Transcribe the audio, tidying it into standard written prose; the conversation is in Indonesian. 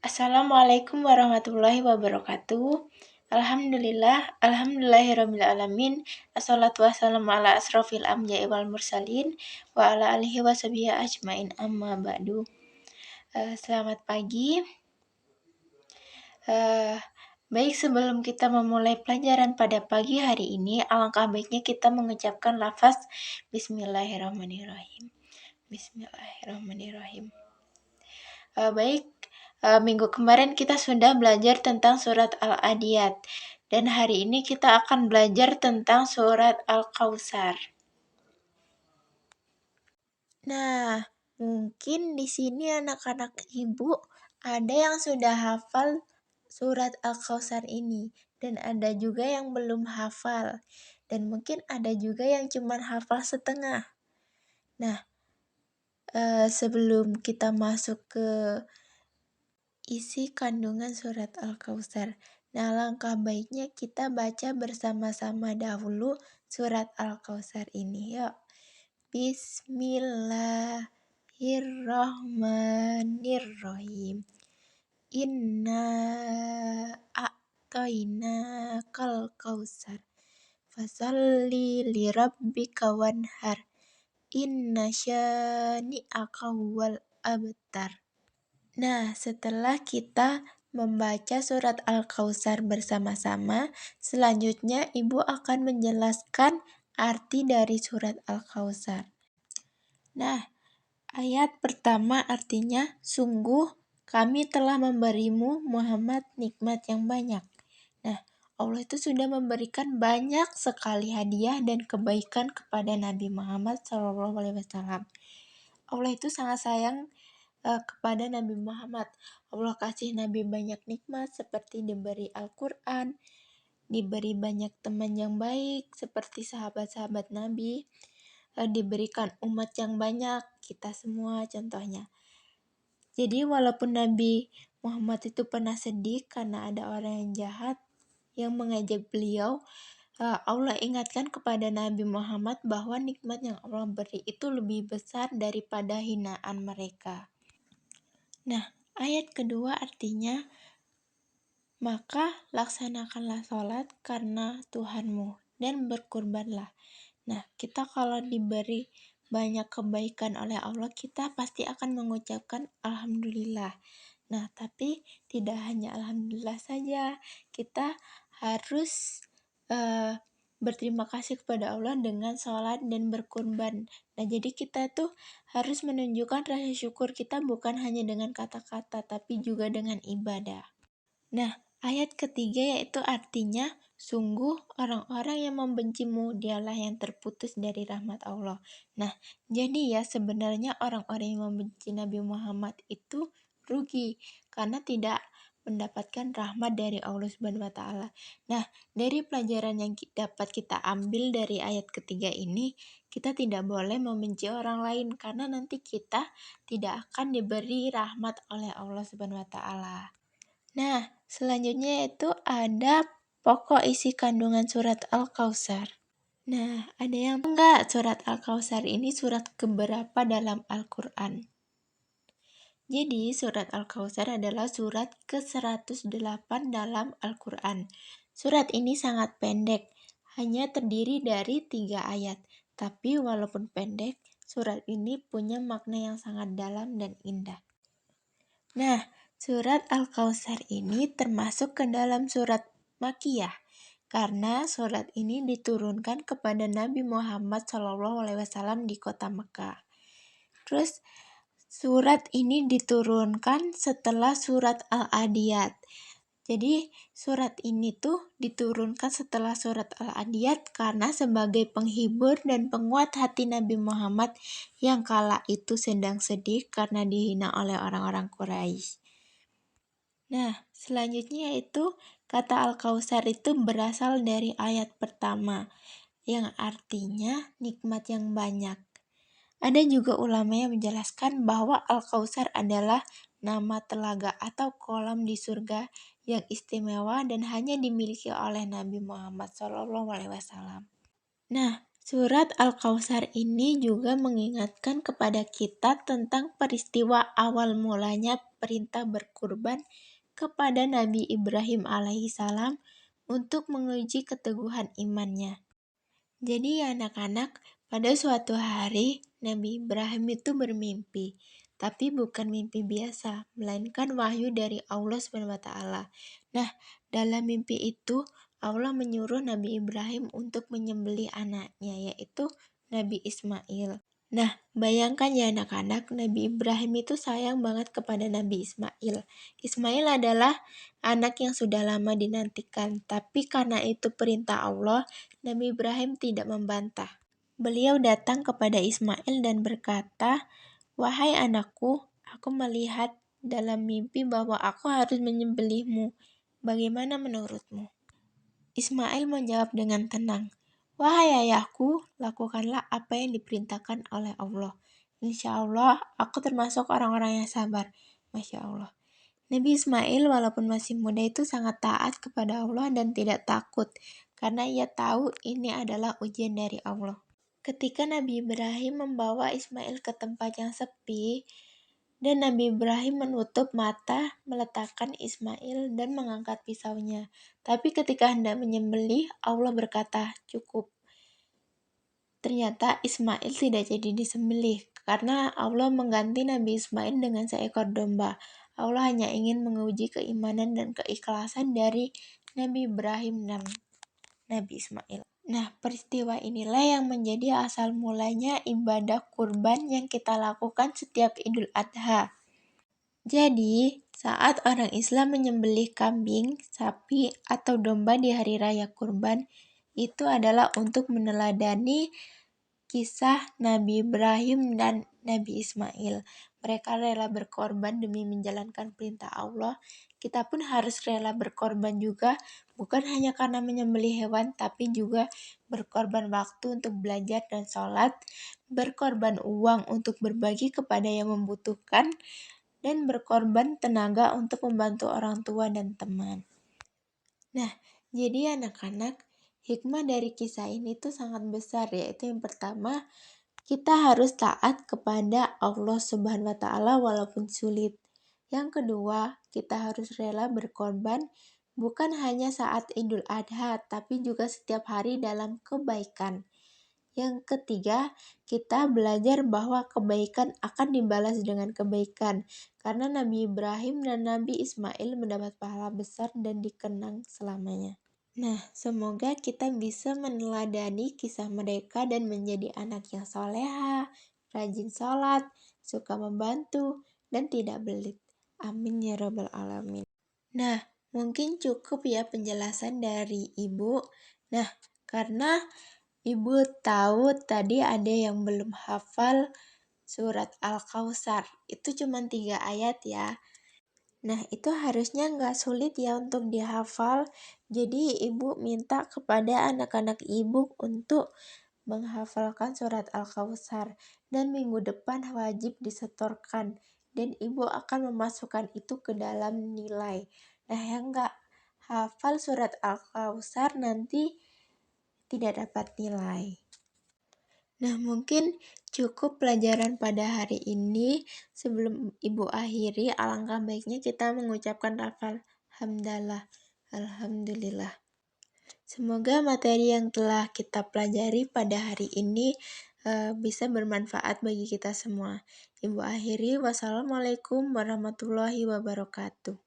Assalamualaikum warahmatullahi wabarakatuh. Alhamdulillahirrabbilalamin. Assalatu wassalamu ala asrofil anbiya'i wal mursalin wa ala alihi wa sahbihi ajmain amma ba'du. Selamat pagi. Baik, sebelum kita memulai pelajaran pada pagi hari ini, alangkah baiknya kita mengucapkan lafaz Bismillahirrahmanirrahim. Bismillahirrahmanirrahim. Baik, minggu kemarin kita sudah belajar tentang surat Al-Adiyat, dan hari ini kita akan belajar tentang surat Al-Kautsar. Nah, mungkin di sini anak-anak ibu ada yang sudah hafal surat Al-Kautsar ini, dan ada juga yang belum hafal, dan mungkin ada juga yang cuma hafal setengah. Nah, sebelum kita masuk ke isi kandungan surat Al-Kautsar, nah langkah baiknya kita baca bersama-sama dahulu surat Al-Kautsar ini. Yuk. Bismillahirrahmanirrahim. Inna a'toinakal kautsar fasalli lirabbika wanhar. Inna syani'aka huwal abtar. Nah, setelah kita membaca surat Al-Kautsar bersama-sama, selanjutnya Ibu akan menjelaskan arti dari surat Al-Kautsar. Nah, ayat pertama artinya, sungguh kami telah memberimu Muhammad nikmat yang banyak. Nah, Allah itu sudah memberikan banyak sekali hadiah dan kebaikan kepada Nabi Muhammad SAW. Allah itu sangat sayang kepada Nabi Muhammad. Allah kasih Nabi banyak nikmat seperti diberi Al-Quran, diberi banyak teman yang baik seperti sahabat-sahabat Nabi, diberikan umat yang banyak, kita semua contohnya. Jadi walaupun Nabi Muhammad itu pernah sedih karena ada orang yang jahat yang mengejek beliau, Allah ingatkan kepada Nabi Muhammad bahwa nikmat yang Allah beri itu lebih besar daripada hinaan mereka. Nah, ayat kedua artinya, maka laksanakanlah sholat karena Tuhanmu dan berkurbanlah. Nah, kita kalau diberi banyak kebaikan oleh Allah, kita pasti akan mengucapkan Alhamdulillah. Nah, tapi tidak hanya Alhamdulillah saja, kita harus berterima kasih kepada Allah dengan sholat dan berkurban. Nah, jadi kita tuh harus menunjukkan rasa syukur kita bukan hanya dengan kata-kata, tapi juga dengan ibadah. Nah, ayat ketiga yaitu artinya, sungguh orang-orang yang membencimu dialah yang terputus dari rahmat Allah. Nah, jadi ya sebenarnya orang-orang yang membenci Nabi Muhammad itu rugi karena tidak mendapatkan rahmat dari Allah Subhanahu wa taala. Nah, dari pelajaran yang dapat kita ambil dari ayat ketiga ini, kita tidak boleh membenci orang lain karena nanti kita tidak akan diberi rahmat oleh Allah Subhanahu wa taala. Nah, selanjutnya itu ada pokok isi kandungan surat Al-Kautsar. Nah, ada yang enggak surat Al-Kautsar ini surat keberapa dalam Al-Quran? Jadi, surat Al-Kautsar adalah surat ke-108 dalam Al-Quran. Surat ini sangat pendek, hanya terdiri dari 3 ayat. Tapi walaupun pendek, surat ini punya makna yang sangat dalam dan indah. Nah, surat Al-Kautsar ini termasuk ke dalam surat Makkiyah, karena surat ini diturunkan kepada Nabi Muhammad SAW di kota Mekah. Terus, surat ini diturunkan setelah surat Al-Adiyat. Jadi, surat ini tuh diturunkan setelah surat Al-Adiyat karena sebagai penghibur dan penguat hati Nabi Muhammad yang kala itu sedang sedih karena dihina oleh orang-orang Quraisy. Nah, selanjutnya yaitu kata Al-Kautsar itu berasal dari ayat pertama yang artinya nikmat yang banyak. Ada juga ulama yang menjelaskan bahwa Al-Kautsar adalah nama telaga atau kolam di surga yang istimewa dan hanya dimiliki oleh Nabi Muhammad SAW. Nah, Surat Al-Kautsar ini juga mengingatkan kepada kita tentang peristiwa awal mulanya perintah berkurban kepada Nabi Ibrahim alaihissalam untuk menguji keteguhan imannya. Jadi ya anak-anak, pada suatu hari Nabi Ibrahim itu bermimpi, tapi bukan mimpi biasa, melainkan wahyu dari Allah SWT. Nah, dalam mimpi itu Allah menyuruh Nabi Ibrahim untuk menyembelih anaknya, yaitu Nabi Ismail. Nah, bayangkan ya anak-anak, Nabi Ibrahim itu sayang banget kepada Nabi Ismail. Ismail adalah anak yang sudah lama dinantikan, tapi karena itu perintah Allah, Nabi Ibrahim tidak membantah. Beliau datang kepada Ismail dan berkata, "Wahai anakku, aku melihat dalam mimpi bahwa aku harus menyembelihmu. Bagaimana menurutmu?" Ismail menjawab dengan tenang, "Wahai ayahku, lakukanlah apa yang diperintahkan oleh Allah. Insya Allah, aku termasuk orang-orang yang sabar." Masya Allah. Nabi Ismail walaupun masih muda itu sangat taat kepada Allah dan tidak takut, karena ia tahu ini adalah ujian dari Allah. Ketika Nabi Ibrahim membawa Ismail ke tempat yang sepi, dan Nabi Ibrahim menutup mata, meletakkan Ismail dan mengangkat pisaunya. Tapi ketika hendak menyembelih, Allah berkata, "Cukup." Ternyata Ismail tidak jadi disembelih, karena Allah mengganti Nabi Ismail dengan seekor domba. Allah hanya ingin menguji keimanan dan keikhlasan dari Nabi Ibrahim dan Nabi Ismail. Nah, peristiwa inilah yang menjadi asal mulanya ibadah kurban yang kita lakukan setiap Idul Adha. Jadi, saat orang Islam menyembelih kambing, sapi, atau domba di hari raya kurban, itu adalah untuk meneladani kisah Nabi Ibrahim dan Nabi Ismail. Mereka rela berkorban demi menjalankan perintah Allah. Kita pun harus rela berkorban juga, bukan hanya karena menyembelih hewan, tapi juga berkorban waktu untuk belajar dan sholat, berkorban uang untuk berbagi kepada yang membutuhkan, dan berkorban tenaga untuk membantu orang tua dan teman. Nah, jadi anak-anak, hikmah dari kisah ini tuh sangat besar, yaitu yang pertama, kita harus taat kepada Allah Subhanahu wa Ta'ala walaupun sulit. Yang kedua, kita harus rela berkorban bukan hanya saat Idul Adha, tapi juga setiap hari dalam kebaikan. Yang ketiga, kita belajar bahwa kebaikan akan dibalas dengan kebaikan, karena Nabi Ibrahim dan Nabi Ismail mendapat pahala besar dan dikenang selamanya. Nah, semoga kita bisa meneladani kisah mereka dan menjadi anak yang soleha, rajin sholat, suka membantu, dan tidak belit. Amin ya robbal alamin. Nah, mungkin cukup ya penjelasan dari Ibu. Nah, karena Ibu tahu tadi ada yang belum hafal surat Al-Kautsar. Itu cuma 3 ayat ya. Nah, itu harusnya nggak sulit ya untuk dihafal. Jadi, Ibu minta kepada anak-anak Ibu untuk menghafalkan surat Al-Kautsar. Dan minggu depan wajib disetorkan. Dan Ibu akan memasukkan itu ke dalam nilai. Nah, yang nggak hafal surat Al-Kautsar nanti tidak dapat nilai. Nah, mungkin cukup pelajaran pada hari ini. Sebelum Ibu akhiri, alangkah baiknya kita mengucapkan lafal hamdalah, alhamdulillah. Semoga materi yang telah kita pelajari pada hari ini bisa bermanfaat bagi kita semua. Ibu akhiri, wassalamualaikum warahmatullahi wabarakatuh.